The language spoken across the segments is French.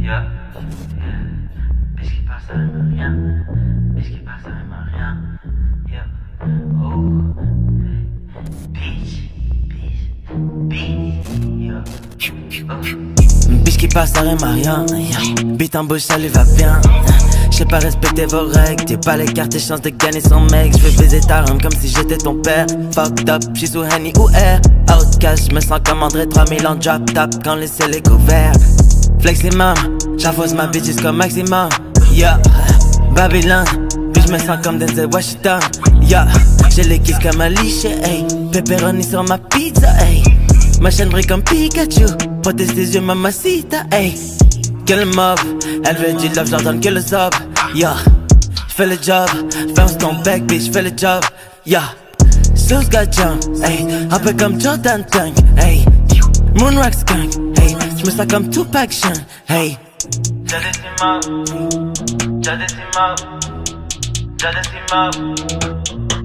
Yeah. Bitch qui passe, ça rime rien. Bitch qui passe, ça rime rien. Yeah. Oh. Bitch qui passe, ça rime à rien. Beat en bouche, ça lui va bien. J'sais pas respecter vos règles. T'es pas les cartes, tes chances de gagner son mec. J'vais baiser ta rhum comme si j'étais ton père. Fucked up, j'suis sous Henny ou Air. Outcast, j'me sens comme André 3000 en drop top quand le ciel est couvert. Fleximum, j'enfonce ma bitch jusqu'au maximum. Yeah, Babylone, puis j'me sens comme Denzel Washington. Yeah, j'ai les kisses comme Alicia, hey. Pepperoni sur ma pizza, hey. Ma chaîne brille comme Pikachu. Protège tes yeux, mamacita, hey. Que le mob, elle veut du love, j'en donne que le zob. Yeah, j'fais le job, bounce ton bec, bitch, j'fais le job. Yeah, Sauce got jump, hey. Un peu comme Jordan Tank, hey. Moonrock skunk, hey. J'me sens comme Tupac Shawn, hey. Jadissimo, Jadissimo, Jadissimo,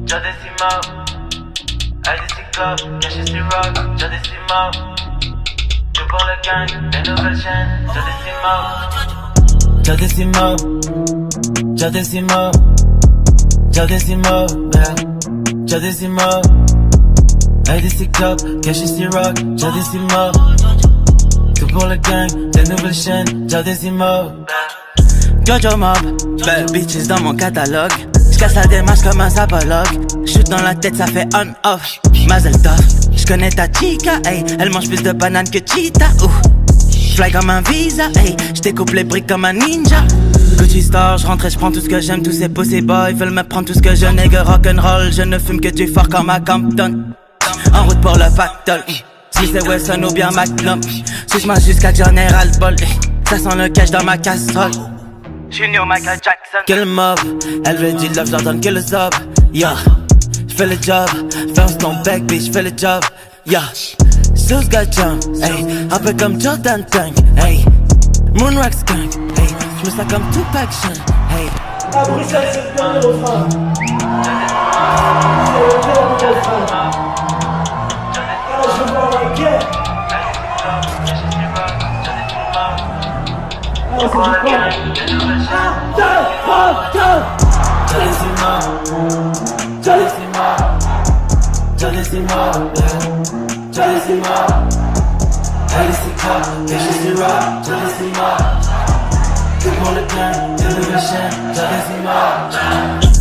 Jadissimo. IDC Club, caché sur rock, Jadissimo. Tout pour le gang, des nouvelles chaînes, Jadissimo, Jadissimo, Jadissimo, Jadissimo, yeah. Jadissimo. IDC Club, caché sur rock, Jadissimo. Tout pour le gang, des nouvelles chaînes, Jadissimo. Jojo Mob, bad bitches dans mon catalogue. J'casse la démarche comme un sapologue. Shoot dans la tête, ça fait on-off. Mazel tov, j'connais ta chica, hey. Elle mange plus de bananes que cheetah, Fly comme un visa, hey. J'découpe les briques comme un ninja. Gucci Store, j'rentre et j'prends tout ce que j'aime. Tous ces pussy boys veulent me prendre tout ce que je nègre rock'n'roll. Je ne fume que du fort comme à Compton. En route pour le pactole. Si c'est Wesson ou bien McLum. Si j'mange jusqu'à General Ball, ça sent le cash dans ma casserole. Junior Michael Jackson. Que le mob, elle veut du love, j'en donne que le zob. Yeah, j'fais le job, bounce ton bec, bitch, j'fais le job. Yeah, Sauce got jump, hey. Un peu comme Jordan Tank, hey. Moonrock skunk, hey. J'me sens comme Tupac Shawn, hey. À Bruxelles, c'est le dernier refrain. C'est le dernier refrain. Ah, je veux voir la guerre. Ah, c'est du quoi? Jadissimo, Jadissimo, Jadissimo. IDC Club, caché sur rock, Jadissimo. Tout pour le gang, des nouvelles chaînes, Jadissimo.